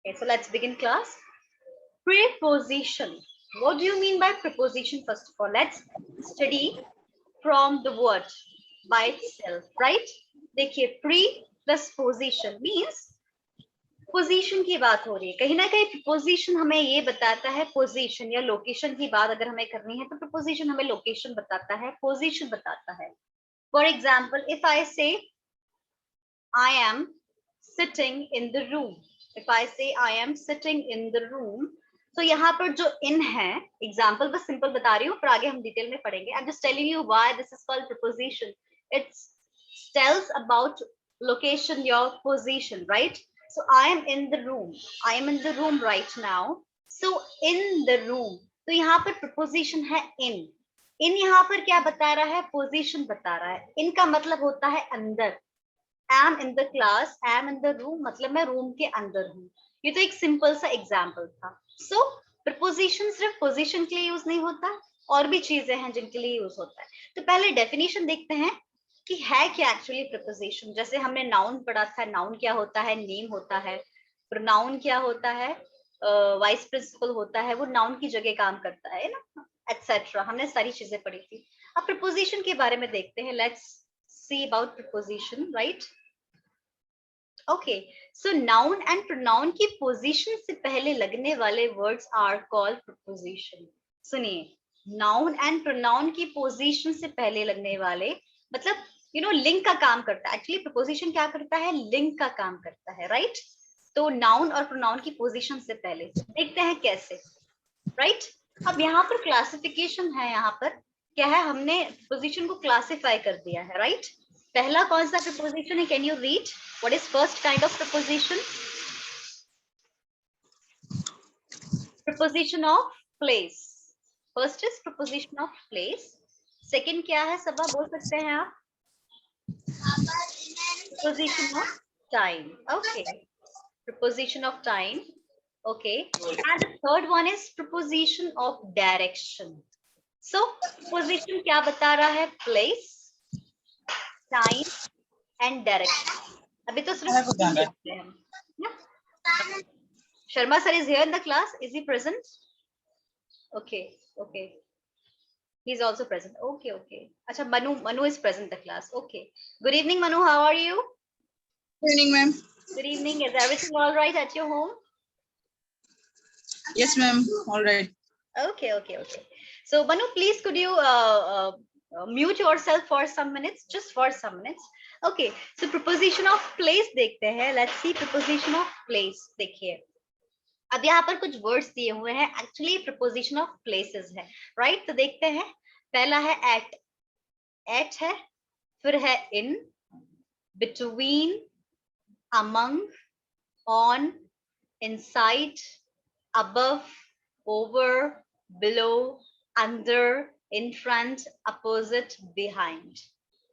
Okay, so let's begin class. Preposition. What do you mean by preposition? First of all, let's study from the word by itself, right? देखिए, pre plus position means position की बात हो रही है. कहीं ना कहीं preposition हमें ये बताता है पोजीशन या लोकेशन की बात अगर हमें करनी है तो प्रपोजिशन हमें लोकेशन बताता है, पोजीशन बताता है. For example, if I say I M sitting in the room. If I say I am sitting in the room, तो यहाँ पर जो in है, एग्जाम्पल बस सिंपल बता रही हूँ, फिर आगे हम डिटेल में पढ़ेंगे. I'm just telling you why this is called preposition. It tells about location, your position, right? So I am in the room. I am in the room right now. So in the room. तो यहाँ पर preposition है in. in यहाँ पर क्या बता रहा है? position बता रहा है. in का मतलब होता है अंदर. am in the class, am in the room मतलब मैं रूम के अंदर हूँ. ये तो एक सिंपल सा एग्जाम्पल था. सो प्रपोजिशन सिर्फ पोजीशन के लिए यूज नहीं होता, और भी चीजें हैं जिनके लिए यूज होता है. तो पहले डेफिनेशन देखते हैं कि है क्या एक्चुअली प्रपोजिशन. जैसे हमने नाउन पढ़ा था, नाउन क्या होता है? नेम होता है. प्रोनाउन क्या होता है? वाइस प्रिंसिपल होता है, वो नाउन की जगह काम करता है ना, एटसेट्रा. हमने सारी चीजें पढ़ी थी. अब प्रपोजिशन के बारे में देखते हैं. Let's see about preposition, right? Okay, so noun and pronoun की position से पहले लगने वाले words are called preposition. सुनिए, noun and pronoun की position से पहले लगने वाले मतलब link का काम करता है. Actually preposition क्या करता है? link का काम करता है, right? तो noun और pronoun की position से पहले देखते हैं कैसे, right? अब यहाँ पर क्लासिफिकेशन है. यहाँ पर क्या है? हमने preposition को क्लासिफाई कर दिया है, right? पहला कौन सा preposition है? Can you read? What is first kind of preposition? Preposition of place. First is preposition of place. Second क्या है? सबा बोल सकते हैं आप? Preposition of time. Okay. Preposition of time. Okay. And the third one is preposition of direction. So preposition क्या बता रहा है? Place, time and direction. अभी तो सिर्फ देखते हैं. Sharma sir is here in the class. Is he present? Okay, okay. He is also present. Okay, okay. Acha, Manu is present in the class. Okay. Good evening, Manu. How are you? Good evening, ma'am. Good evening. Is everything all right at your home? Yes, ma'am. All right. Okay, okay, okay. So, Manu, please could you mute yourself for some minutes, just for some minutes. Okay. So, preposition of place देखते हैं. Let's see preposition of place. देखिए. अब यहाँ पर कुछ words दिए हुए हैं. एक्चुअली प्रिपोजिशन ऑफ प्लेसेस है, राइट? तो देखते हैं. पहला है एट. एट है, फिर है in, between, among, on, inside, above, over, below, under, in front, opposite, behind.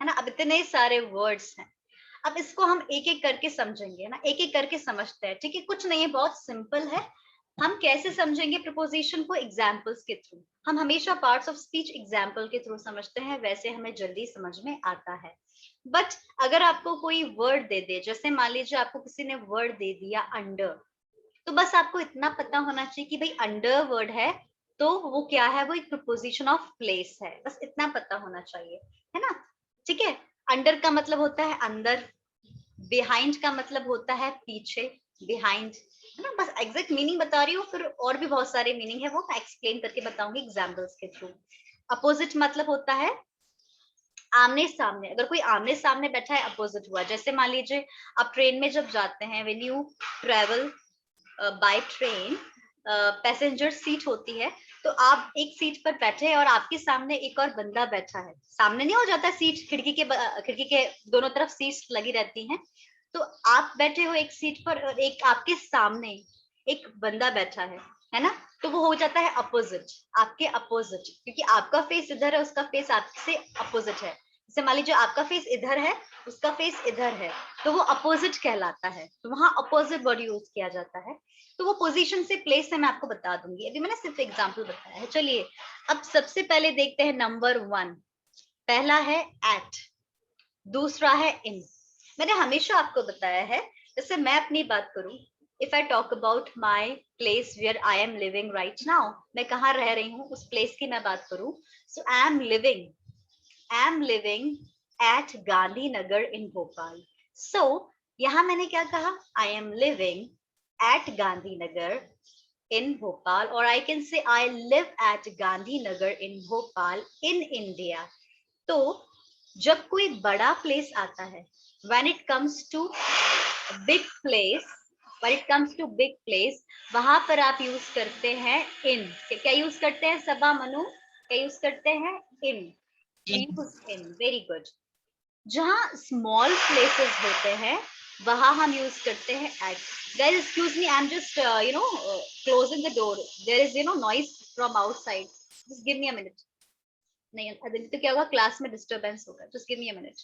है ना? अब इतने सारे वर्ड्स हैं. अब इसको हम एक एक करके समझेंगे ना, एक एक करके समझते हैं. ठीक है, कुछ नहीं है, बहुत सिंपल है. हम कैसे समझेंगे प्रिपोजिशन को? एग्जाम्पल्स के थ्रू. हम हमेशा पार्ट्स ऑफ स्पीच एग्जाम्पल के थ्रू समझते हैं, वैसे हमें जल्दी समझ में आता है. बट अगर आपको कोई वर्ड दे दे, जैसे मान लीजिए आपको किसी ने वर्ड दे दिया अंडर, तो बस आपको इतना पता होना चाहिए कि भाई अंडर वर्ड है तो वो क्या है? वो एक प्रिपोजिशन ऑफ प्लेस है. बस इतना पता होना चाहिए, है ना? ठीक है. अंडर का मतलब होता है अंदर, बिहाइंड का मतलब होता है पीछे, बिहाइंड, है ना? बस एग्जैक्ट मीनिंग बता रही हूँ, फिर और भी बहुत सारे मीनिंग है, वो मैं एक्सप्लेन करके बताऊंगी एग्जाम्पल्स के थ्रू. अपोजिट मतलब होता है आमने सामने. अगर कोई आमने सामने बैठा है, अपोजिट हुआ. जैसे मान लीजिए आप ट्रेन में जब जाते हैं, when you travel by train, passenger seat होती है, तो आप एक सीट पर बैठे हैं और आपके सामने एक और बंदा बैठा है. सामने नहीं हो जाता सीट, खिड़की के दोनों तरफ सीट्स लगी रहती हैं. तो आप बैठे हो एक सीट पर और एक आपके सामने एक बंदा बैठा है ना? तो वो हो जाता है अपोजिट, आपके अपोजिट, क्योंकि आपका फेस इधर है, उसका फेस आपसे अपोजिट है. जैसे मान लीजिए आपका फेस इधर है, उसका फेस इधर है, तो वो अपोजिट कहलाता है. तो वहां अपोजिट वर्ड यूज किया जाता है. तो वो पोजीशन से, प्लेस से मैं आपको बता दूंगी. अभी मैंने सिर्फ एग्जांपल बताया है. चलिए अब सबसे पहले देखते हैं नंबर 1. पहला है एट, दूसरा है इन. मैंने हमेशा आपको बताया है, जैसे मैं अपनी बात करूं, if I talk about my place where I am living right now, मैं कहाँ रह रही हूँ उस place की मैं बात करूँ, so I am living at Gandhinagar in Bhopal. So यहाँ मैंने क्या कहा, I am living at Gandhinagar in Bhopal, or I can say I live at Gandhinagar in Bhopal in India. तो जब कोई बड़ा place आता है, when it comes to big place, वहां पर आप यूज करते हैं in. क्या यूज करते हैं सबा, मनु? क्या यूज करते हैं? in. Very good. जहां स्मॉल प्लेसेस होते हैं वहां हम यूज करते हैं at. Guys, excuse me, I'm just closing the door. There is noise from outside. Just give me a minute. नहीं तो क्या होगा, क्लास में डिस्टर्बेंस होगा. Just give me a minute.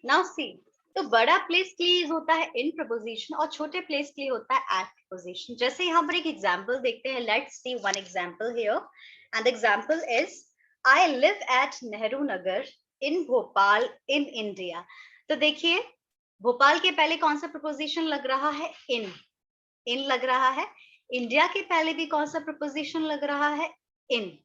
Now see, तो बड़ा प्लेस के लिए होता है इन प्रपोजिशन और छोटे प्लेस के लिए होता है एट प्रपोजिशन. जैसे यहाँ पर एक एग्जांपल देखते हैं. Let's see one example here, and the example is I live at Nehru Nagar in Bhopal in India. तो देखिए, भोपाल के पहले कौन सा प्रपोजिशन लग रहा है? इन लग रहा है. इंडिया के पहले भी कौन सा प्रपोजिशन लग रहा है? इन.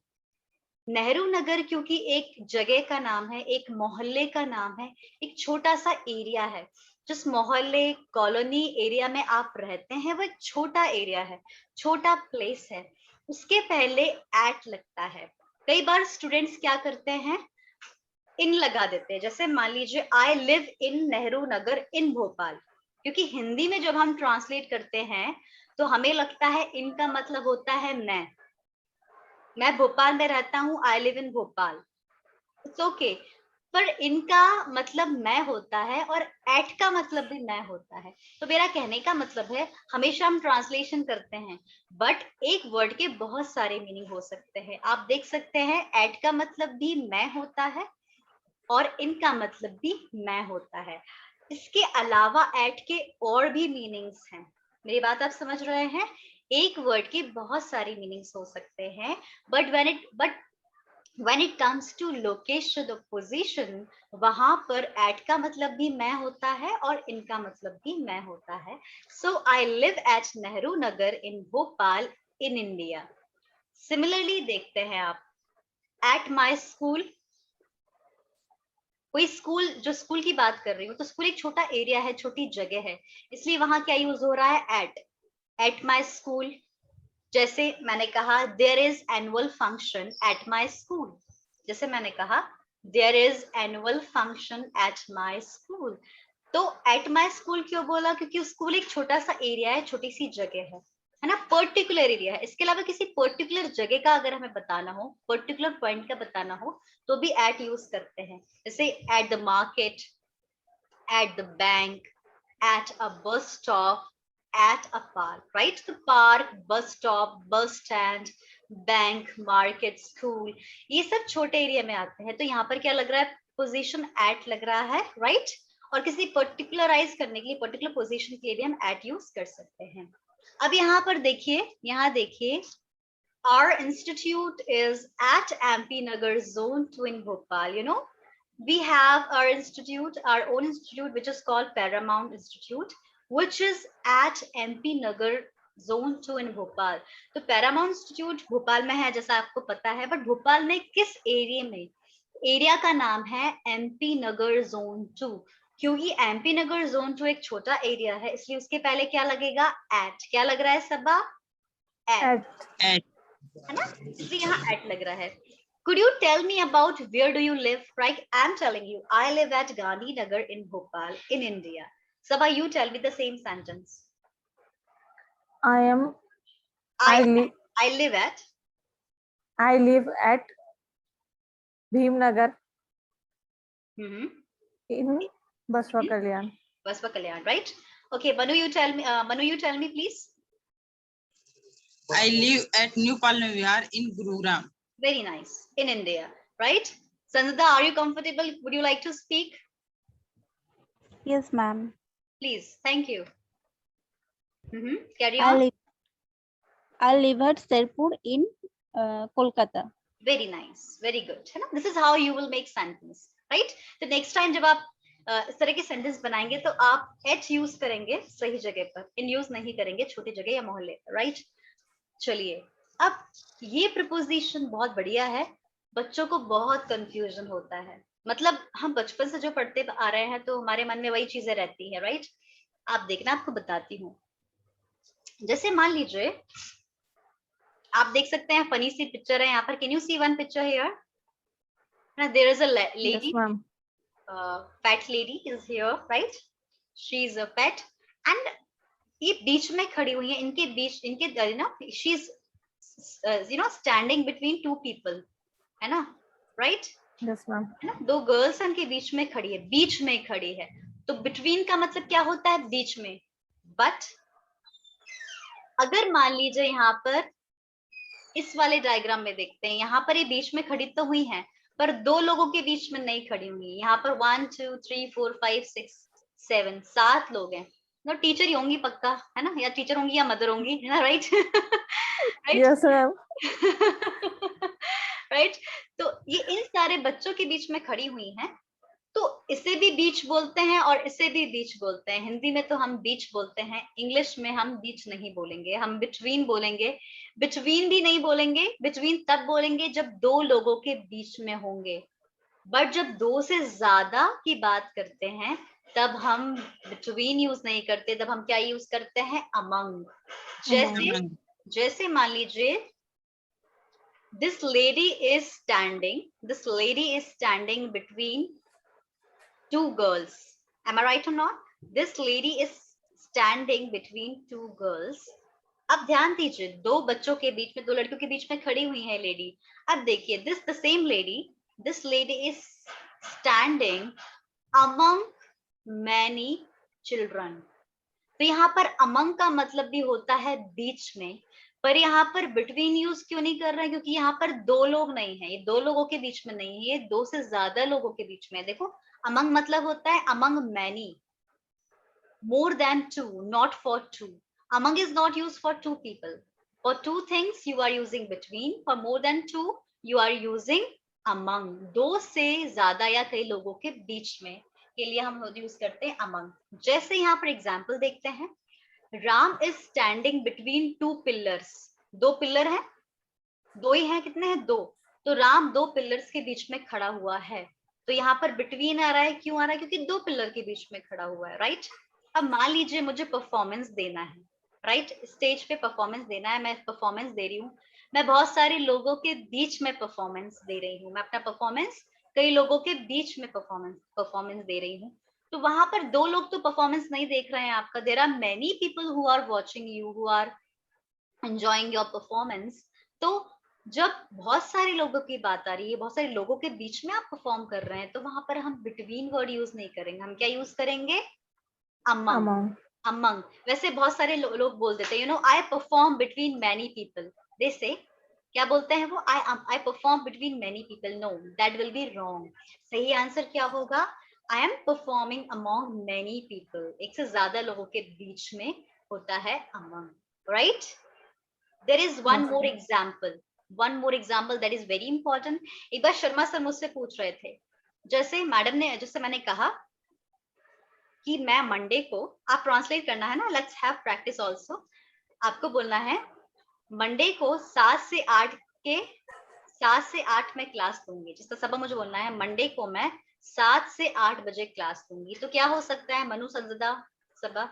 नेहरू नगर क्योंकि एक जगह का नाम है, एक मोहल्ले का नाम है, एक छोटा सा एरिया है. जिस मोहल्ले कॉलोनी एरिया में आप रहते हैं वो एक छोटा एरिया है, छोटा प्लेस है, उसके पहले एट लगता है. कई बार स्टूडेंट्स क्या करते हैं, इन लगा देते हैं. जैसे मान लीजिए I live in Nehru Nagar इन भोपाल, क्योंकि हिंदी में जब हम ट्रांसलेट करते हैं तो हमें लगता है इनका मतलब होता है मैं भोपाल में रहता हूँ, I live in Bhopal. It's okay, पर इनका मतलब मैं होता है और एट का मतलब भी मैं होता है. तो मेरा कहने का मतलब है, हमेशा हम ट्रांसलेशन करते हैं बट एक वर्ड के बहुत सारे मीनिंग हो सकते हैं. आप देख सकते हैं एट का मतलब भी मैं होता है और इनका मतलब भी मैं होता है. इसके अलावा एट के और भी मीनिंग्स हैं. मेरी बात आप समझ रहे हैं? एक वर्ड के बहुत सारे मीनिंग्स हो सकते हैं, but when it comes to location or position, वहां पर एट का मतलब भी मैं होता है और इनका मतलब भी मैं होता है. So I live at Nehru Nagar in Bhopal in India. Similarly देखते हैं आप, at my school. कोई स्कूल, जो स्कूल की बात कर रही हूँ, तो स्कूल एक छोटा एरिया है, छोटी जगह है, इसलिए वहां क्या यूज हो रहा है? At my school. जैसे मैंने कहा there is annual function at my school. जैसे मैंने कहा there is annual function at my school. तो एट माई स्कूल क्यों बोला? क्योंकि स्कूल एक छोटा सा एरिया है, छोटी सी जगह है ना, पर्टिकुलर एरिया है. इसके अलावा किसी पर्टिकुलर जगह का अगर हमें बताना हो, पर्टिकुलर पॉइंट का बताना हो, तो भी एट यूज करते हैं. जैसे at the market, at the bank, at a bus stop, at a park, right? The park, bus stop, bus stand, bank, market, school, ये सब छोटे एरिया में आते हैं. तो यहाँ पर क्या लग रहा है? पोजीशन एट लग रहा है, राइट? और किसी पर्टिकुलराइज करने के लिए, पर्टिकुलर पोजीशन के लिए भी हम एट यूज कर सकते हैं. अब यहाँ पर देखिए, यहाँ देखिए, our institute is at MP Nagar Zone 2 in Bhopal. You know, we have our institute, our own institute, which is called Paramount Institute, which is at MP Nagar Zone 2 in Bhopal. तो Paramount Institute Bhopal में है, जैसा आपको पता है, but Bhopal में किस area में? एरिया का नाम है MP नगर Zone 2. क्योंकि MP नगर Zone 2 एक छोटा एरिया है, इसलिए उसके पहले क्या लगेगा? एट. क्या लग रहा है सबा? एट, है ना, इसलिए यहाँ एट लग रहा है. Could you tell me about where do you live? Right, I'm telling you, I live at Gandhinagar in Bhopal in India. Sabha, you tell me the same sentence. I live at Bhimnagar mm-hmm. in Basva Kalyan. Basva Kalyan, right? Okay, Manu, you tell me. Manu, you tell me, please. I live at New Palme Vihar in Gurugram. Very nice. In India, right? Sanjita, are you comfortable? Would you like to speak? Yes, ma'am. Please. Thank you. Carry I on. live at Sherpur in Kolkata. Very nice. Very good. है ना? This is how you will make sentence, right? तो next time जब आप इस तरह के sentence बनाएंगे तो आप एच यूज करेंगे सही जगह पर, इन यूज नहीं करेंगे छोटी जगह या मोहल्ले पर, राइट? चलिए, अब ये प्रपोजिशन बहुत बढ़िया है, बच्चों को बहुत कंफ्यूजन होता है। मतलब हम बचपन से जो पढ़ते आ रहे हैं तो हमारे मन में वही चीजें रहती है, राइट? आप देखना, आपको बताती हूँ। जैसे मान लीजिए आप देख सकते हैं फनी सी पिक्चर है यहाँ पर। Can you see one picture here? There is a lady, fat lady is here, right? She is a pet and ये बीच में खड़ी हुई है, इनके बीच, इनके ना, she is standing between two people, है ना, right? Yes, ma'am. है ना, दो गर्ल्स इनके बीच में खड़ी है, बीच में खड़ी है। तो बिटवीन का मतलब क्या होता है? बीच में। बट अगर मान लीजिए यहाँ पर इस वाले डायग्राम में देखते हैं, यहाँ पर ये बीच में खड़ी तो हुई है पर दो लोगों के बीच में नहीं खड़ी हुई। यहाँ पर 1 2 3 4 5 6 7 7 लोग हैं। नो, टीचर ही होंगी पक्का, है ना, या टीचर होंगी या मदर होंगी, है ना, राइट? Yes, ma'am. राइट? तो ये इन सारे बच्चों के बीच में खड़ी हुई हैं, तो इसे भी बीच बोलते हैं और इसे भी बीच बोलते हैं। हिंदी में तो हम बीच बोलते हैं, इंग्लिश में हम बीच नहीं बोलेंगे, हम बिटवीन बोलेंगे। बिटवीन भी नहीं बोलेंगे, बिटवीन तब बोलेंगे जब दो लोगों के बीच में होंगे। बट जब दो से ज्यादा की बात करते हैं तब हम बिटवीन यूज नहीं करते, तब हम क्या यूज करते हैं? अमंग। जैसे मान लीजिए this lady is standing between two girls. Am I right or not? This lady is standing between two girls. अब ध्यान दीजिए, दो बच्चों के बीच में, दो लड़कियों के बीच में खड़ी हुई है लेडी। अब देखिए, this lady is standing among many children. तो यहाँ पर among का मतलब भी होता है बीच में, पर यहाँ पर बिटवीन यूज क्यों नहीं कर रहे हैं? क्योंकि यहाँ पर दो लोग नहीं है, ये दो लोगों के बीच में नहीं है, ये दो से ज्यादा लोगों के बीच में है। देखो, among मतलब होता है among many, more than two, not for two. Among is not used for two people. For two things you are using between. For more than two you are using among. दो से ज्यादा या कई लोगों के बीच में के लिए हम यूज करते हैं among। जैसे यहाँ पर एग्जाम्पल देखते हैं, Ram is standing between two pillars. दो पिलर है, दो ही है, कितने हैं? दो। तो राम दो पिलर्स के बीच में खड़ा हुआ है। तो यहाँ पर बिटवीन आ रहा है, क्यों आ रहा है? क्योंकि दो पिलर के बीच में खड़ा हुआ है, राइट? अब मान लीजिए मुझे परफॉर्मेंस देना है, राइट? स्टेज पे परफॉर्मेंस देना है, मैं परफॉर्मेंस दे रही हूँ, मैं बहुत सारे लोगों के बीच में परफॉर्मेंस दे रही हूँ, मैं अपना परफॉर्मेंस कई लोगों के बीच में परफॉर्मेंस दे रही हूँ। तो वहां पर दो लोग तो परफॉर्मेंस नहीं देख रहे हैं आपका, there are many people who are watching you, who are enjoying your performance. तो जब बहुत सारे लोगों की बात आ रही है, बहुत सारे लोगों के बीच में आप परफॉर्म कर रहे हैं, तो वहां पर हम बिटवीन वर्ड यूज नहीं करेंगे, हम क्या यूज करेंगे? अमंग। अमंग। वैसे बहुत सारे लोग बोल देते हैं, you know, I perform between many people. They say क्या बोलते हैं वो? I perform between many people. No, that will be wrong. सही आंसर क्या होगा? I am performing among many people. एक से ज्यादा लोगों के बीच में होता है among, right? There is one more example that is very important. एक बार शर्मा सर मुझसे पूछ रहे थे, जैसे मैडम ने, जैसे मैंने कहा कि मैं मंडे को, आप ट्रांसलेट करना है ना, लेट्स हैव प्रैक्टिस आल्सो। आपको बोलना है मंडे को 7 से 8 में क्लास दूंगी। जिसका सबक मुझे बोलना है, मंडे को मैं 7 से 8 बजे क्लास दूंगी। तो क्या हो सकता है मनु, संजदा, सबा?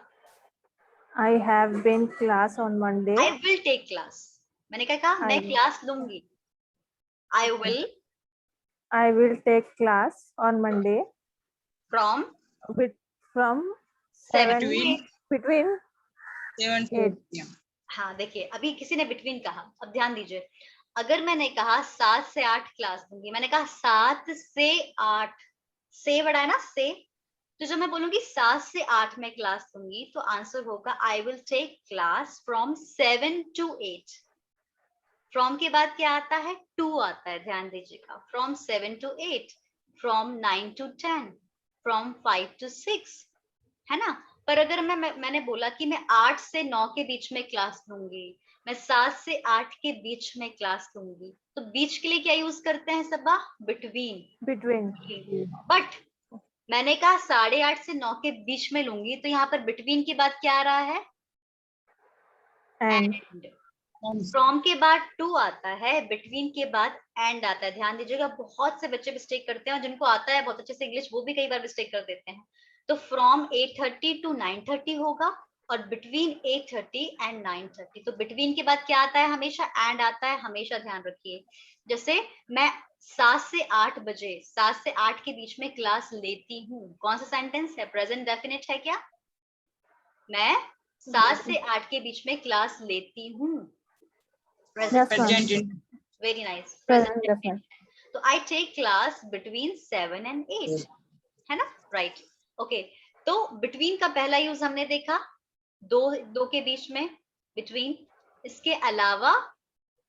I have been class on Monday. I will take class. मैंने क्या कहा? मैं क्लास लूंगी। I will take class on Monday from 7 between 7 to 8 p.m. हाँ, देखिए, अभी किसी ने बिटवीन कहा, अब ध्यान दीजिए। अगर मैंने कहा 7 से 8 क्लास दूंगी, मैंने कहा 7 से 8, से बड़ा है ना, से, तो जब मैं बोलूंगी 7 से 8 में क्लास दूंगी, तो आंसर होगा I will take class from 7 to 8। From के बाद क्या आता है? टू आता है, ध्यान दीजिएगा। From 7 to 8, from 9 to 10, from 5 to 6, है ना। पर अगर मैंने बोला कि मैं 8 से 9 के बीच में क्लास लूंगी, मैं 7 से 8 के बीच में क्लास लूंगी, तो बीच के लिए क्या यूज करते हैं सबा? बिटवीन। Between. बट मैंने कहा 8:30 से 9 के बीच में लूंगी, तो यहाँ पर बिटवीन के बाद क्या आ रहा है? And. फ्रॉम के बाद टू आता है, बिटवीन के बाद एंड आता है। ध्यान दीजिएगा, बहुत से बच्चे मिस्टेक करते हैं, और जिनको आता है बहुत अच्छे से इंग्लिश, वो भी कई बार मिस्टेक कर देते हैं। तो फ्रॉम 8:30 to 9:30 होगा, और बिटवीन 8:30 and 9:30। तो बिटवीन के बाद क्या आता है? हमेशा एंड आता है, हमेशा ध्यान रखिए। जैसे मैं 7 से 8 बजे, 7 से 8 के बीच में क्लास लेती हूँ, कौन सा सेंटेंस है? प्रेजेंट डेफिनेट है क्या? मैं 7 से 8 के बीच में क्लास लेती हूँ। Yes, ma'am. Present. Very nice. Present definite. तो I take class between 7 and 8, है ना? Right. Okay. तो between का पहला यूज हमने देखा, दो के बीच में, between। इसके अलावा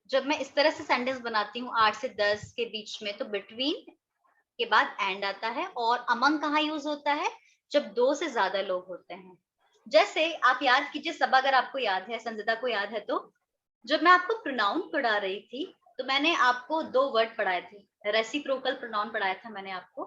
जब मैं इस तरह से सेंटेंस बनाती हूँ 8 से 10 के बीच में, तो between के बाद एंड आता है। और among कहाँ यूज होता है? जब 2 से ज्यादा लोग होते हैं। जैसे आप याद कीजिए सब, अगर आपको याद है, संजिदा को याद है, तो जब मैं आपको प्रोनाउन पढ़ा रही थी, तो मैंने आपको 2 वर्ड पढ़ाए थे, रेसिप्रोकल प्रोनाउन पढ़ाया था मैंने आपको।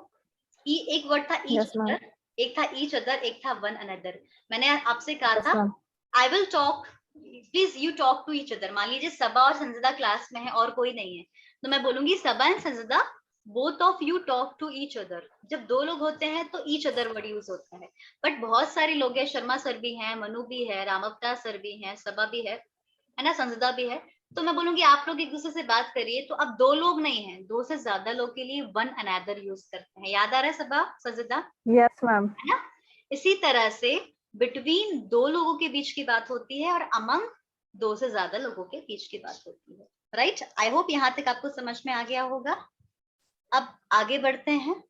एक वर्ड था ईच Yes, ma'am. अदर, एक था ईच अदर, एक था वन अनदर। मैंने आपसे कहा Yes, था ma'am. I will talk, please you talk to each other. मान लीजिए सबा और संजिदा क्लास में है और कोई नहीं है, तो मैं बोलूंगी Saba and Sanjida, both of you talk to each other. जब 2 लोग होते हैं तो ईच अदर वर्ड यूज होता है। बट बहुत सारे लोग हैं, शर्मा सर भी हैं, मनु भी है, रामवता सर भी हैं, सबा भी है ना, संजिदा भी है। तो मैं बोलूंगी आप लोग एक दूसरे से बात करिए। तो अब 2 लोग नहीं है, 2 से ज्यादा लोग के लिए वन अनदर यूज करते हैं। याद आ रहा है सबा, संजिदा, Yes, ma'am. है ना? इसी तरह से बिटवीन 2 लोगों के बीच की बात होती है, और अमंग 2 से ज्यादा लोगों के बीच की बात होती है। राइट। आई होप यहाँ तक आपको समझ में आ गया होगा। अब आगे बढ़ते हैं।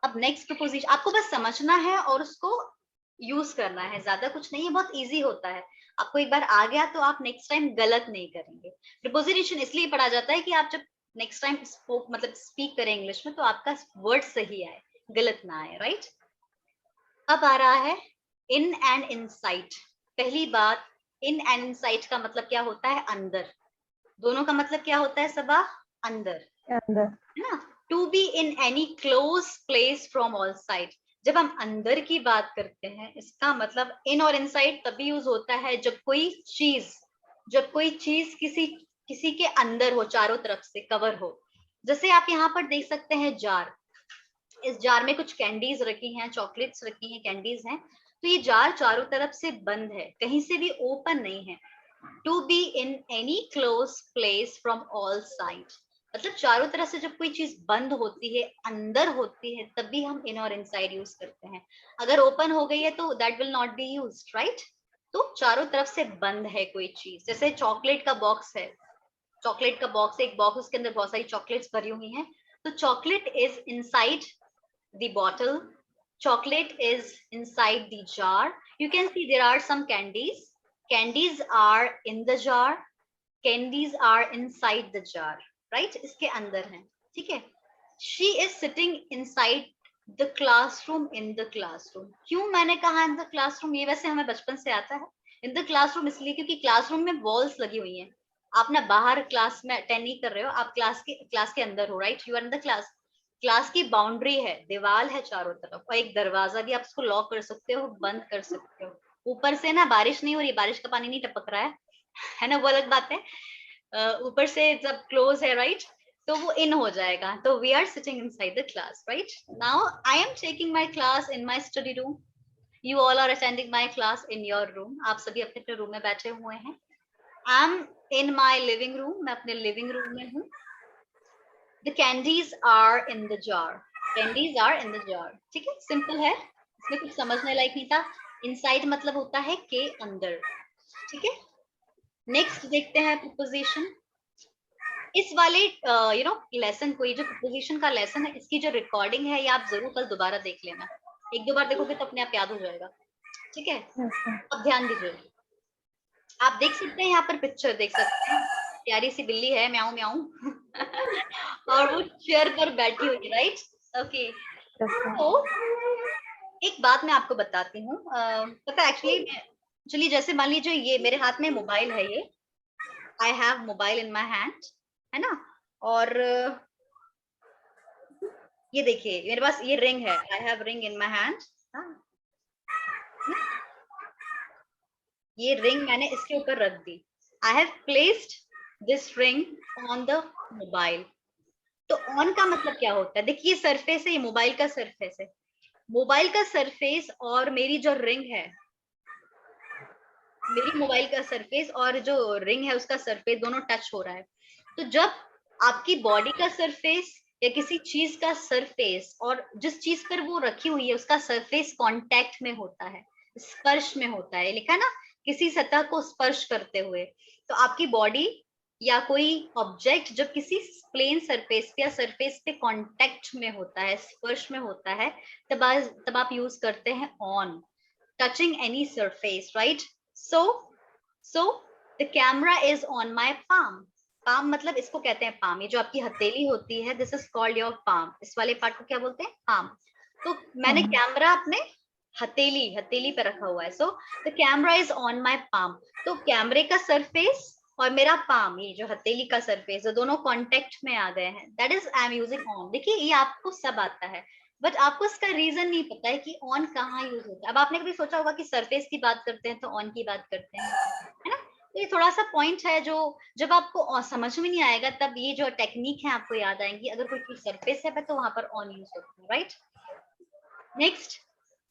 अब नेक्स्ट प्रोपोजिशन आपको बस समझना है और उसको यूज करना है, ज्यादा कुछ नहीं है, बहुत इजी होता है। आपको एक बार आ गया तो आप नेक्स्ट टाइम गलत नहीं करेंगे। प्रिपोजिशन इसलिए पढ़ा जाता है कि आप जब नेक्स्ट टाइम स्पीक करें इंग्लिश में, तो आपका वर्ड सही आए, गलत ना आए। राइट। अब आ रहा है इन एंड इनसाइड। पहली बात, इन एंड इनसाइड का मतलब क्या होता है? अंदर। दोनों का मतलब क्या होता है सबा? अंदर, Under. है ना। To be in any close place from all side. जब हम अंदर की बात करते हैं, इसका मतलब इन और इनसाइड तभी यूज होता है जब कोई चीज किसी के अंदर हो, चारों तरफ से कवर हो। जैसे आप यहाँ पर देख सकते हैं जार, इस जार में कुछ कैंडीज रखी हैं, चॉकलेट्स रखी हैं, कैंडीज हैं। तो ये जार चारों तरफ से बंद है, कहीं से भी ओपन नहीं है। To be in any close place from all side, मतलब चारों तरफ से जब कोई चीज बंद होती है, अंदर होती है, तभी हम इन और इनसाइड यूज करते हैं। अगर ओपन हो गई है तो that will not be used, right. तो चारों तरफ से बंद है कोई चीज। जैसे चॉकलेट का बॉक्स है, चॉकलेट का बॉक्स, एक बॉक्स, उसके अंदर बहुत सारी चॉकलेट्स भरी हुई हैं। तो chocolate is inside the bottle, chocolate is inside the jar. You can see there are some candies. Candies are in the jar. Candies are inside the jar. Right? इसके अंदर हैं, ठीक है। She is sitting inside the classroom in the classroom. क्यों मैंने कहा in the classroom? ये वैसे हमें बचपन से आता है। In the classroom इसलिए क्योंकि क्लासरूम में वॉल्स लगी हुई हैं। आप ना बाहर क्लास में अटेंड नहीं कर रहे हो, आप क्लास के अंदर हो, right. You are in the class. Class की बाउंड्री है, दीवार है चारों तरफ, और एक दरवाजा भी, आप उसको लॉक कर सकते हो, बंद कर सकते हो। ऊपर से ना बारिश नहीं हो रही, बारिश का पानी नहीं टपक रहा है ना, वो अलग बात है। ऊपर से जब क्लोज है, राइट, तो वो इन हो जाएगा। तो we are sitting inside the class, right. Now I am taking my class in my study room. You all are attending my class in your room. आप सभी अपने अपने रूम में बैठे हुए हैं। I am in my living room, मैं अपने लिविंग रूम में हूँ। The candies are in the jar. Candies are in the jar. ठीक है, सिंपल है, इसमें कुछ समझने लायक नहीं था। इनसाइड मतलब होता है के अंदर, ठीक है। नेक्स्ट देखते हैं प्रीपोजिशन। इस वाले लेसन को, ये जो प्रीपोजिशन का लेसन है, इसकी जो रिकॉर्डिंग है, ये आप जरूर कल दोबारा देख लेना। एक दो बार देखोगे तो अपने आप याद हो जाएगा, ठीक है। Yes, ma'am. अब ध्यान दीजिए, आप देख सकते हैं यहाँ पर पिक्चर देख सकते हैं। प्यारी सी बिल्ली है, म्याऊं म्याऊं। और वो चेयर पर बैठी हुई है, राइट? Okay, Yes, ma'am. तो एक बात मैं आपको बताती हूँ, पता एक्चुअली, चलिए जैसे मान लीजिए ये मेरे हाथ में मोबाइल है, ये I have mobile in my hand, है ना? और ये देखिए मेरे पास ये रिंग है, I have ring in my hand. ये रिंग मैंने इसके ऊपर रख दी, I have placed this ring on the mobile. तो ऑन का मतलब क्या होता है? देखिए सरफेस है, ये मोबाइल का सरफेस है, मोबाइल का सरफेस और मेरी जो रिंग है, मेरी मोबाइल का सरफेस और जो रिंग है उसका सरफेस दोनों टच हो रहा है। तो जब आपकी बॉडी का सरफेस या किसी चीज का सरफेस और जिस चीज पर वो रखी हुई है उसका सरफेस कांटेक्ट में होता है, स्पर्श में होता है, लिखा है ना, किसी सतह को स्पर्श करते हुए, तो आपकी बॉडी या कोई ऑब्जेक्ट जब किसी प्लेन सरफेस या सरफेस पे कांटेक्ट में होता है, स्पर्श में होता है, तब आप यूज करते हैं on, touching any surface, right? So the camera is on my palm. palm मतलब इसको कहते हैं palm, ये जो आपकी हथेली होती है, this is called your palm. इस वाले पार्ट को क्या बोलते हैं? palm. तो मैंने कैमरा अपने हथेली पे रखा हुआ है, so the camera is on my palm. तो कैमरे का सरफेस और मेरा पाम, ये जो हथेली का सरफेस, जो दोनों कांटेक्ट में आ गए हैं, that is I am using on. देखिए ये आपको सब आता है, बट आपको इसका रीजन नहीं पता है कि ऑन कहाँ यूज होता है। अब आपने कभी सोचा होगा कि सरफेस की बात करते हैं तो ऑन की बात करते हैं, है ना? तो ये थोड़ा सा पॉइंट है जो जब आपको समझ में नहीं आएगा तब ये जो टेक्निक है आपको याद आएंगी। अगर कोई चीज सरफेस है तो वहां पर ऑन यूज होता है, right? Next,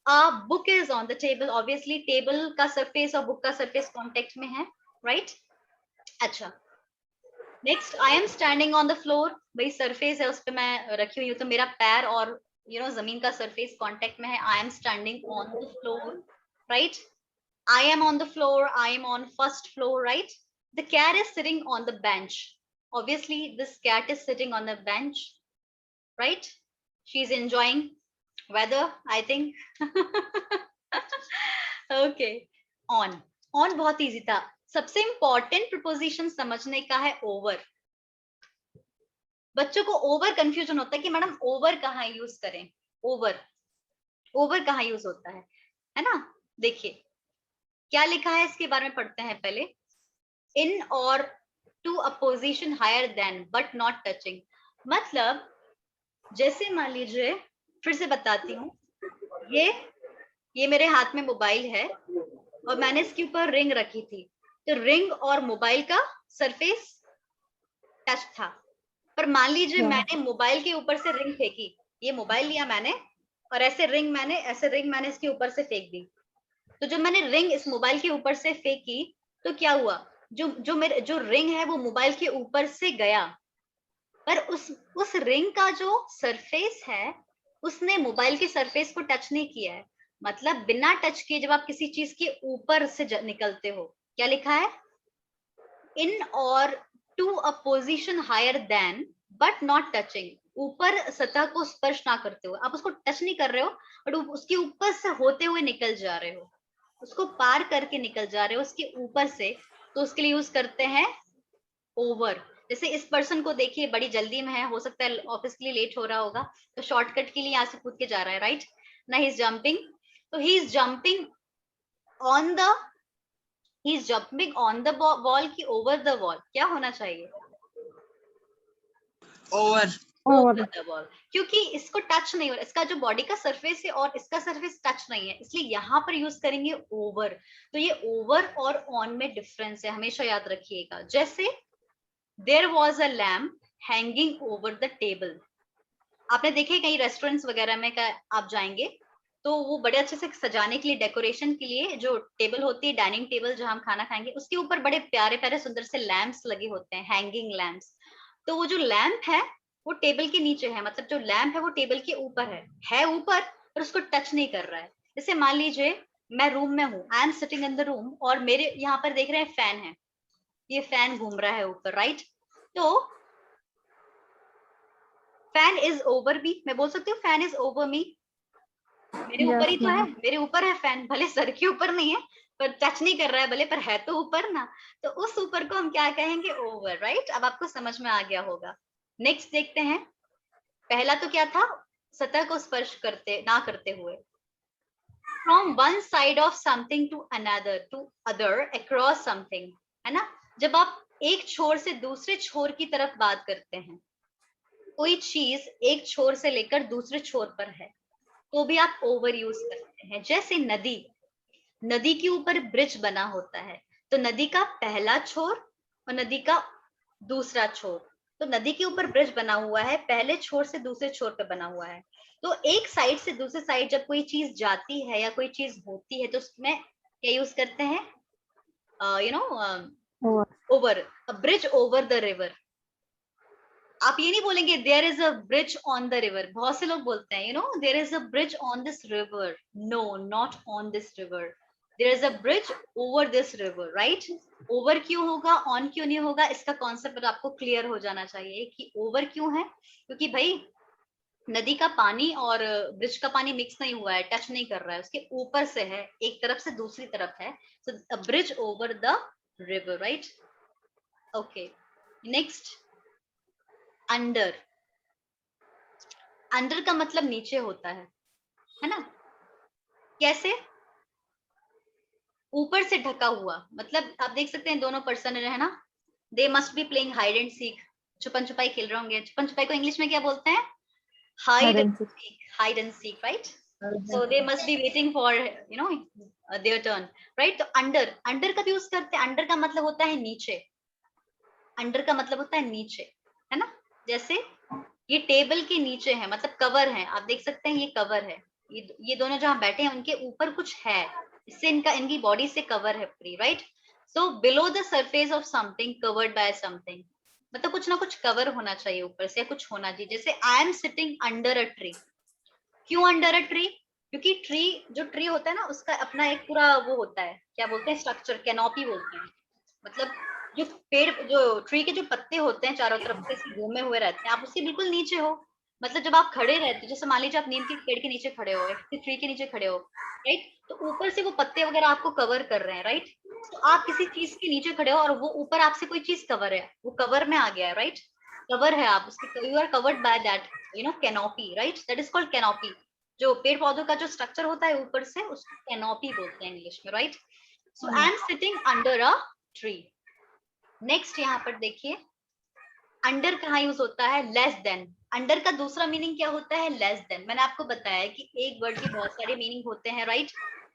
a book is on the table. Obviously table का सरफेस और बुक का सरफेस कॉन्टेक्ट में है, राइट? अच्छा, next, I am standing on the floor. भाई सरफेस है, उस पर मैं रखी हुई हूँ, तो मेरा पैर और जमीन का सरफेस कांटेक्ट में है। I am standing on the floor, right? I am on the floor, I am on first floor, right? The cat is sitting on the bench. Obviously, this cat is sitting on the bench, right? She's enjoying weather, I think. Okay. On. On बहुत easy था। सबसे important preposition समझने का है over. बच्चों को over confusion होता है कि मैडम ओवर कहाँ यूज करें, ओवर कहाँ यूज होता है ना? देखिए क्या लिखा है इसके बारे में पढ़ते हैं पहले। In or to a position higher than but not touching, मतलब जैसे मान लीजिए, फिर से बताती हूँ, ये मेरे हाथ में मोबाइल है और मैंने इसके ऊपर रिंग रखी थी, तो रिंग और मोबाइल का सरफेस टच था। पर मान लीजिए मैंने मोबाइल के ऊपर से रिंग फेंकी, ये मोबाइल लिया मैंने और ऐसे रिंग मैंने इसके ऊपर से फेंक दी। तो जब मैंने रिंग इस मोबाइल के ऊपर से फेंकी तो क्या हुआ, जो रिंग है वो मोबाइल के ऊपर से गया, पर उस रिंग का जो सरफेस है उसने मोबाइल के सरफेस को टच नहीं किया है। मतलब बिना टच किए जब आप किसी चीज के ऊपर से निकलते हो, क्या लिखा है? In or to a position higher than but not touching, ऊपर सतह को स्पर्श ना करते हुए, आप उसको टच नहीं कर रहे हो बट उसके ऊपर से होते हुए निकल जा रहे हो, उसको पार करके निकल जा रहे हो उसके ऊपर से, तो उसके लिए यूज करते हैं ओवर। जैसे इस पर्सन को देखिए बड़ी जल्दी में है, हो सकता है ऑफिस के लिए लेट हो रहा होगा, तो शॉर्टकट के लिए यहाँ से कूद के जा रहा है, राइट ना? ही इज जंपिंग, तो he is jumping on the wall की ओवर द वॉल, क्या होना चाहिए? ओवर द वॉल, क्योंकि इसको टच नहीं हो रहा, इसका जो बॉडी का सरफेस है और इसका सरफेस टच नहीं है, इसलिए यहाँ पर यूज करेंगे ओवर। तो ये ओवर और ऑन में डिफरेंस है, हमेशा याद रखिएगा। जैसे there was a lamp hanging over the table, आपने देखे कहीं रेस्टोरेंट्स वगैरह में आप जाएंगे तो वो बड़े अच्छे से सजाने के लिए, डेकोरेशन के लिए जो टेबल होती है, डाइनिंग टेबल जहां हम खाना खाएंगे, उसके ऊपर बड़े प्यारे प्यारे सुंदर से लैम्प्स लगे होते हैं, हैंगिंग लैम्प्स। तो वो जो लैम्प है वो टेबल के नीचे है, मतलब जो लैम्प है वो टेबल के ऊपर है ऊपर, पर उसको टच नहीं कर रहा है। जैसे मान लीजिए मैं रूम में हूँ, I am sitting in the room, और मेरे यहाँ पर देख रहे हैं फैन है, ये फैन घूम रहा है ऊपर, राइट? तो फैन इज ओवर मी, मैं बोल सकती हूँ फैन इज ओवर मी, मेरे ऊपर ही तो है, मेरे ऊपर है फैन, भले सर के ऊपर नहीं है पर टच नहीं कर रहा है भले, पर है तो ऊपर ना, तो उस ऊपर को हम क्या कहेंगे, ओवर, राइट। अब आपको समझ में आ गया होगा। नेक्स्ट देखते हैं। पहला तो क्या था, सतह को स्पर्श करते ना करते हुए। From one side of something to another, to other, across something, है ना। जब आप एक छोर से दूसरे छोर की तरफ बात करते हैं, कोई चीज एक छोर से लेकर दूसरे छोर पर है, तो भी आप ओवर यूज करते हैं। जैसे नदी, नदी के ऊपर ब्रिज बना होता है, तो नदी का पहला छोर और नदी का दूसरा छोर, तो नदी के ऊपर ब्रिज बना हुआ है, पहले छोर से दूसरे छोर पे बना हुआ है। तो एक साइड से दूसरे साइड जब कोई चीज जाती है या कोई चीज होती है, तो उसमें क्या यूज करते हैं, Over. Over, bridge over the river. आप ये नहीं बोलेंगे there is a bridge on the river. बहुत से लोग बोलते हैं there is a bridge on this river. No, not on this river, there is a bridge over this river, right. Over क्यों होगा, ऑन क्यों नहीं होगा, इसका कॉन्सेप्ट आपको क्लियर हो जाना चाहिए कि ओवर क्यों है, क्योंकि भाई नदी का पानी और ब्रिज का पानी मिक्स नहीं हुआ है, टच नहीं कर रहा है, उसके ऊपर से है, एक तरफ से दूसरी तरफ है। So a bridge over the river, right. Okay, next, under. Under का मतलब नीचे होता है ना। कैसे, ऊपर से ढका हुआ, मतलब आप देख सकते हैं दोनों पर्सन है ना, they must be playing hide and seek, छुपन छुपाई खेल रहे होंगे। छुपन छुपाई को इंग्लिश में क्या बोलते हैं, hide Hide and and seek. Seek, hide and seek, right. So they must be waiting for their turn, right. तो अंडर, अंडर का भी यूज करते हैं। अंडर का मतलब होता है नीचे, अंडर का मतलब होता है नीचे, है ना। जैसे ये टेबल के नीचे है, मतलब कवर है, आप देख सकते हैं ये कवर है, ये दोनों जहां बैठे हैं उनके ऊपर कुछ है, इससे इनकी बॉडी से कवर है पूरी, right. So below the surface of something covered by something, मतलब कुछ ना कुछ कवर होना चाहिए ऊपर से, कुछ होना चाहिए। जैसे I am sitting under a tree. क्यों अंडर अ ट्री, क्योंकि ट्री, जो ट्री होता है ना, उसका अपना एक पूरा वो होता है, क्या बोलते हैं, स्ट्रक्चर, कैनोपी बोलते हैं। मतलब जो पेड़, जो ट्री के जो पत्ते होते हैं चारों तरफ से ऐसे घूमे हुए रहते हैं, आप उसके बिल्कुल नीचे हो। मतलब जब आप खड़े रहते हो, जैसे मान लीजिए आप नीम के पेड़ के नीचे खड़े हो या किसी ट्री के नीचे खड़े हो, राइट, तो ऊपर से वो पत्ते वगैरह आपको कवर कर रहे हैं, राइट। तो आप किसी चीज के नीचे खड़े हो और वो ऊपर आपसे कोई चीज कवर है, वो कवर में आ गया है, राइट। कवर है आप उसके, you are covered by that canopy, right, that is called canopy. जो पेड़ पौधों का जो स्ट्रक्चर होता है ऊपर से, उसको कैनोपी बोलते हैं इंग्लिश में, right. So I am sitting under a tree. Next यहाँ पर देखिए, अंडर कहाँ यूज होता है, लेस देन। अंडर का दूसरा मीनिंग क्या होता है, लेस देन। मैंने आपको बताया कि एक वर्ड के बहुत सारे मीनिंग होते हैं, राइट।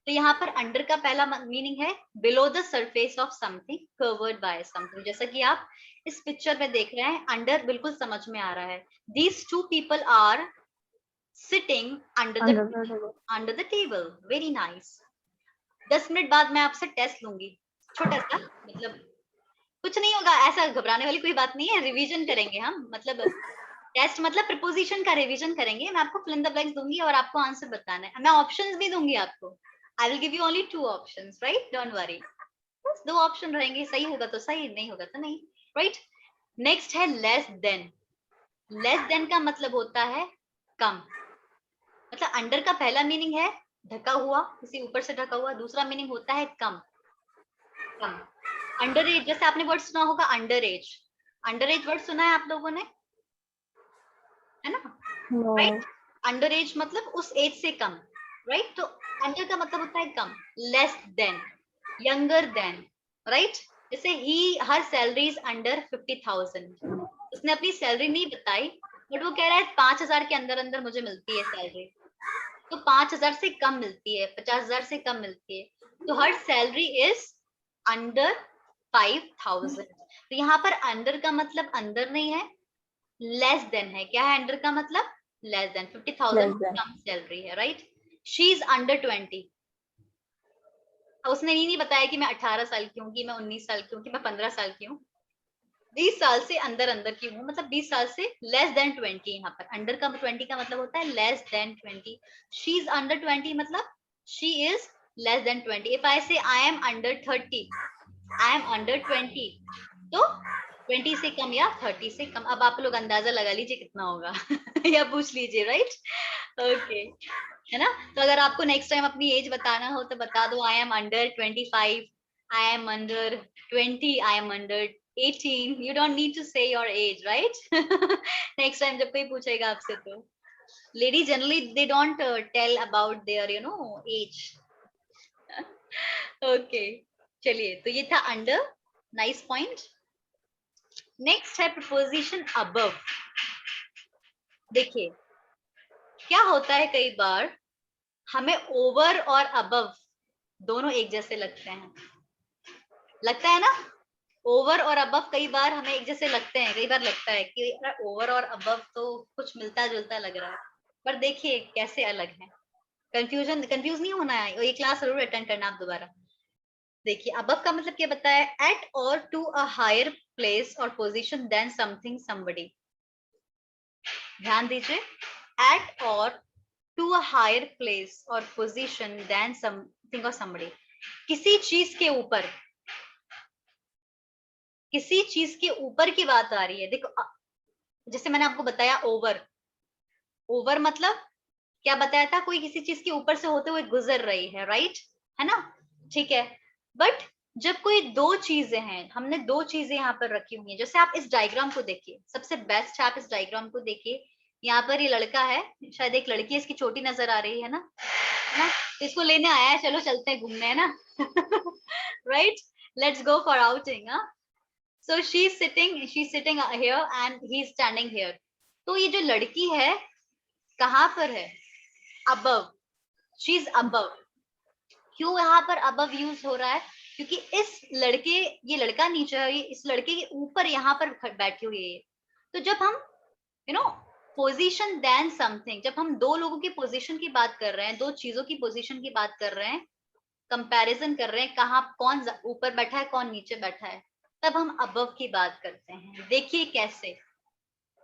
तो यहाँ पर अंडर का पहला मीनिंग है below the surface of something covered by something. जैसा कि आप इस पिक्चर में देख रहे हैं, अंडर बिल्कुल समझ में आ रहा है। These two people are sitting under the table, very nice. 10 minute बाद मैं आपसे टेस्ट लूंगी, छोटा सा, मतलब कुछ नहीं होगा, ऐसा घबराने वाली कोई बात नहीं है, रिवीजन करेंगे हम, मतलब टेस्ट मतलब प्रीपोजिशन का रिवीजन करेंगे। मैं आपको फिल इन द ब्लैंक्स दूंगी और आपको आंसर बताना है। मैं ऑप्शंस भी दूंगी आपको, I will give you only 2 options, right, don't worry. बस 2 ऑप्शन रहेंगे, सही होगा तो सही, नहीं होगा तो नहीं, राइट। नेक्स्ट है लेस देन। लेस देन का मतलब होता है कम। मतलब अंडर का पहला मीनिंग है ढका हुआ, किसी ऊपर से ढका हुआ। दूसरा मीनिंग होता है कम, कम। अंडर एज, जैसे आपने वर्ड सुना होगा under as, under as word सुना है आप लोगों ने, है ना, No. राइट। अंडर एज मतलब उस एज से कम, राइट। तो अंडर का मतलब होता है कम, less than, younger than, right. जैसे ही हर सैलरी इज अंडर 50,000, उसने अपनी सैलरी नहीं बताई, बट वो कह रहा है 5,000 के अंदर अंदर मुझे मिलती है सैलरी। तो 5,000 से कम मिलती है, 50,000 से कम मिलती है, तो हर सैलरी इज अंडर 5,000। तो यहाँ पर अंडर का मतलब अंदर नहीं है, लेस देन है। क्या है अंडर का मतलब, लेस देन, 50,000 Less than. कम सैलरी है, राइट। शी इज अंडर 20, उसने ये नहीं बताया कि मैं 18 साल की हूँ, कि मैं 19 साल की हूँ, कि मैं 15 साल की हूँ, 20 साल से अंदर अंदर की हूँ, मतलब 20 साल से लेस देन 20। यहाँ पर अंडर का 20 का मतलब होता है less than 20। She is under 20 मतलब she is less than 20। If I say I am under 30, I am under 20, तो 20 से कम या 30 से कम। अब आप लोग अंदाजा लगा लीजिए कितना होगा या पूछ लीजिए, राइट। ओके, है ना? तो अगर आपको नेक्स्ट टाइम अपनी एज बताना हो तो बता दो, आई am under 25, I am under 20, I am under 18. You don't need to say your age, right? Next time जब कोई पूछेगा आपसे तो ladies generally they don't tell about their age. Okay, चलिए, तो ये था under. Nice point. Next है preposition above. देखिए क्या होता है, कई बार हमें ओवर और अबव दोनों एक जैसे लगते हैं, लगता है ना? ओवर और अबव कई बार हमें एक जैसे लगते हैं, कई बार लगता है कि ओवर और अबव तो कुछ मिलता जुलता लग रहा है, पर देखिए कैसे अलग है. कंफ्यूज नहीं होना है, ये क्लास जरूर अटेंड करना आप दोबारा. देखिए अबव का मतलब क्या बताया, एट और टू अ हायर प्लेस और पोजीशन देन समथिंग समबडी. ध्यान दीजिए, एट और टू अ हायर प्लेस और पोजीशन देन समथिंग और समबडी. किसी चीज के ऊपर, किसी चीज के ऊपर की बात आ रही है. देखो जैसे मैंने आपको बताया ओवर, ओवर मतलब क्या बताया था, कोई किसी चीज के ऊपर से होते हुए गुजर रही है, राइट, है ना? ठीक है. बट जब कोई दो चीजें हैं, हमने दो चीजें यहाँ पर रखी हुई हैं, जैसे आप इस डायग्राम को देखिए, सबसे बेस्ट है आप इस डायग्राम को देखिए. यहाँ पर ये लड़का है, शायद एक लड़की है, इसकी चोटी नजर आ रही है ना, तो इसको लेने आया है, चलो चलते हैं घूमने, है ना? Right, let's go for outing. So she's sitting here and he's standing here. तो ये जो लड़की है कहाँ पर है? Above. She's above. क्यों यहाँ पर above यूज हो रहा है? क्योंकि इस लड़के, ये लड़का नीचे है, इस लड़के के ऊपर यहाँ पर बैठी हुई है. तो जब हम पोजीशन देन समथिंग, जब हम दो लोगों की पोजीशन की बात कर रहे हैं, दो चीजों की पोजीशन की बात कर रहे हैं, कंपैरिजन कर रहे हैं, कहाँ कौन ऊपर बैठा है कौन नीचे बैठा है, तब हम अबव की बात करते हैं. देखिए कैसे,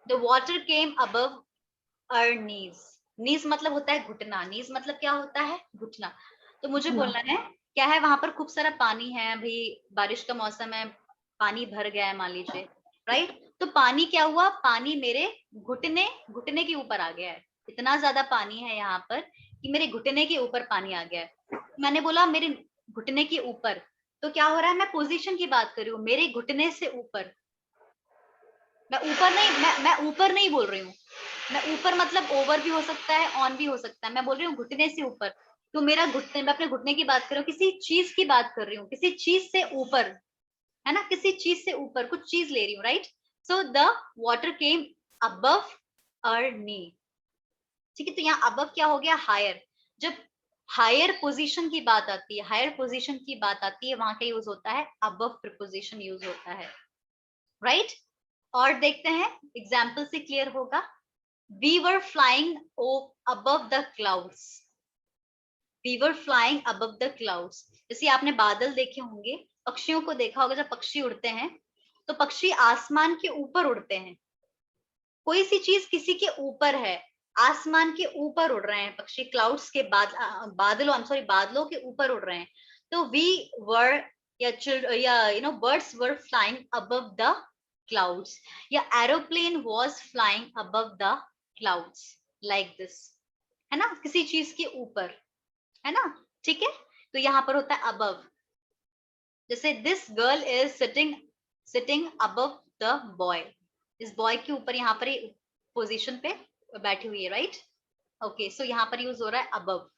the water came above our knees. Knees मतलब होता है घुटना, नीज मतलब क्या होता है? घुटना. तो मुझे बोलना है क्या है, वहां पर खूब सारा पानी है, अभी बारिश का मौसम है, पानी भर गया है मान लीजिए, राइट? तो पानी क्या हुआ, पानी मेरे घुटने घुटने के ऊपर आ गया है. इतना ज्यादा पानी है यहाँ पर कि मेरे घुटने के ऊपर पानी आ गया है. मैंने बोला मेरे घुटने के ऊपर, तो क्या हो रहा है, मैं पोजीशन की बात कर रही हूँ, मेरे घुटने से ऊपर. मैं ऊपर नहीं, मैं ऊपर नहीं बोल रही हूँ. मैं ऊपर मतलब ओवर भी हो सकता है, ऑन भी हो सकता है. मैं बोल रही हूँ घुटने से ऊपर. तो मेरा घुटने, मैं अपने घुटने की बात कर रही हूँ, किसी चीज की बात कर रही हूँ, किसी चीज से ऊपर, है ना? किसी चीज से ऊपर कुछ चीज ले रही हूँ, right? So the water came above our knee. ठीक है, तो यहाँ अबव क्या हो गया, हायर. जब हायर पोजीशन की बात आती है, हायर पोजीशन की बात आती है, वहां का यूज होता है अबव प्रीपोजिशन यूज होता है, राइट? और देखते हैं, एग्जाम्पल से क्लियर होगा. We were flying above the clouds. We were flying above the clouds. जैसे आपने बादल देखे होंगे, पक्षियों को देखा होगा, जब पक्षी उड़ते हैं तो पक्षी आसमान के ऊपर उड़ते हैं. कोई सी चीज किसी के ऊपर है, आसमान के ऊपर उड़ रहे हैं पक्षी, क्लाउड्स के बादलों के ऊपर उड़ रहे हैं. तो वी वर या birds were flying above the clouds, या aeroplane was flying above the clouds, like this, है ना? किसी चीज के ऊपर, है ना? ठीक है, तो यहाँ पर होता है अबव. जैसे this girl is sitting above the boy. इस बॉय के ऊपर यहाँ पर पोजीशन पे बैठी हुई है, राइट? ओके, सो यहाँ पर यूज हो रहा है अबव,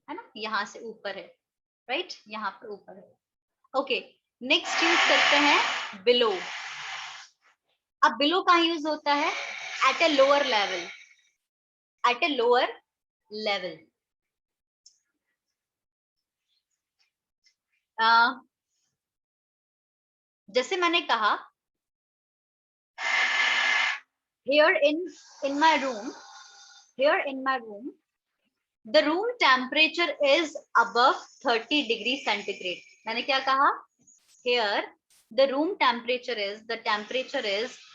है ना? यहाँ से ऊपर है, राइट? यहाँ पर ऊपर है. ओके, नेक्स्ट यूज करते हैं बिलो. अब बिलो कहाँ यूज होता है? At a lower level. At a lower level. जैसे मैंने कहा, here in my room, the room temperature is above 30 degree centigrade. मैंने क्या कहा? Here the room temperature is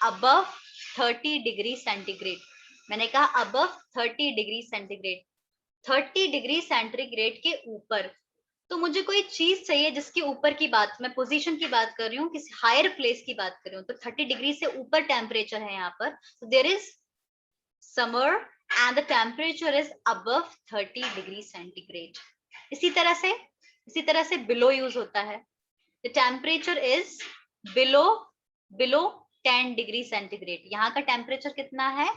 above 30 degree centigrade. मैंने कहा above 30 degree centigrade. 30 degree centigrade के ऊपर. तो मुझे कोई चीज चाहिए जिसके ऊपर की बात, मैं पोजीशन की बात कर रही हूँ, किसी हायर प्लेस की बात कर रही हूँ. तो 30 डिग्री से ऊपर टेम्परेचर है यहाँ पर. There is summer and the temperature is above 30 degree centigrade. इसी तरह से below यूज होता है. The temperature is below 10 degree centigrade. यहाँ का टेम्परेचर कितना है?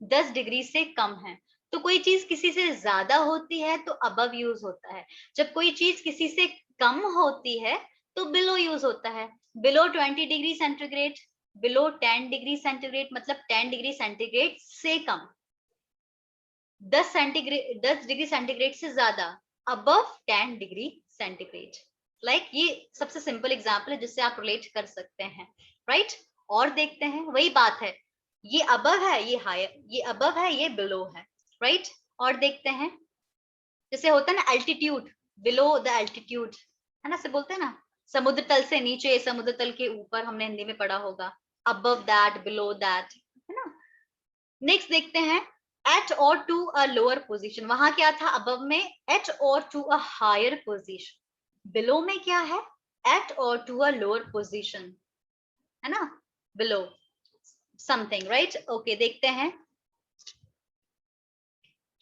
10 डिग्री से कम है. तो कोई चीज किसी से ज्यादा होती है तो above यूज होता है. जब कोई चीज किसी से कम होती है तो below यूज होता है. Below 20 degree centigrade, below 10 degree centigrade मतलब 10 डिग्री सेंटीग्रेड से कम. 10 डिग्री सेंटीग्रेड से ज्यादा, above 10 डिग्री सेंटीग्रेड. लाइक ये सबसे सिंपल एग्जांपल है जिससे आप रिलेट कर सकते हैं, राइट? और देखते हैं, वही बात है, ये अबव है, ये हायर, ये अबव है, ये बिलो है, राइट? और देखते हैं, जैसे होता है ना एल्टीट्यूड, बिलो द एल्टीट्यूड, है ना, से बोलते हैं ना, समुद्र तल से नीचे, समुद्र तल के ऊपर, हमने हिंदी में पढ़ा होगा, अबव दैट, बिलो दैट, है ना? नेक्स्ट देखते हैं, एट और टू अ लोअर पोजीशन. वहां क्या था अबव में? एट और to a higher position. Below में क्या है? एट और टू अ लोअर पोजीशन, है ना, बिलो समथिंग, राइट? ओके, देखते हैं.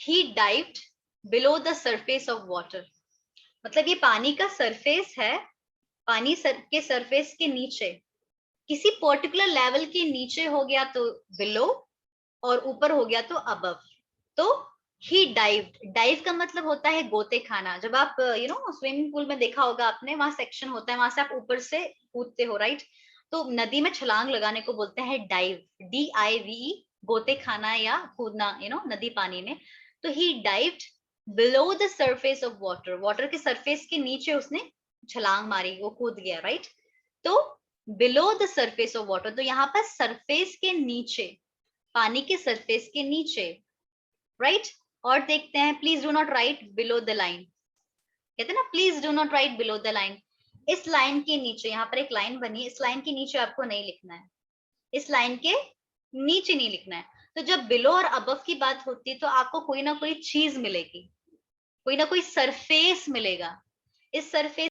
He dived below the surface of water. मतलब ये पानी का सरफेस है, पानी के सरफेस के नीचे, किसी पर्टिकुलर लेवल के नीचे हो गया तो बिलो, और ऊपर हो गया तो अबव. तो ही डाइव्ड, डाइव का मतलब होता है गोते खाना. जब आप स्विमिंग पूल में देखा होगा आपने, वहां सेक्शन होता है, वहां से आप ऊपर से कूदते हो, राइट? तो नदी में छलांग लगाने को बोलते हैं डाइव, DIVE, गोते खाना या कूदना, नदी पानी में. तो he dived below the surface of water, water के सरफेस के नीचे उसने छलांग मारी, वो कूद गया, राइट? तो below the surface of water, तो यहाँ पर सरफेस के नीचे, पानी के सरफेस के नीचे, राइट? और देखते हैं, please do not right below the line. कहते हैं ना, please do not right below the line. इस लाइन के नीचे, यहाँ पर एक लाइन बनी है, इस लाइन के नीचे आपको नहीं लिखना है, इस लाइन के नीचे नहीं लिखना है. तो जब बिलो और अबव की बात होती है तो आपको कोई ना कोई चीज मिलेगी, कोई ना कोई सरफेस मिलेगा. इस सरफेस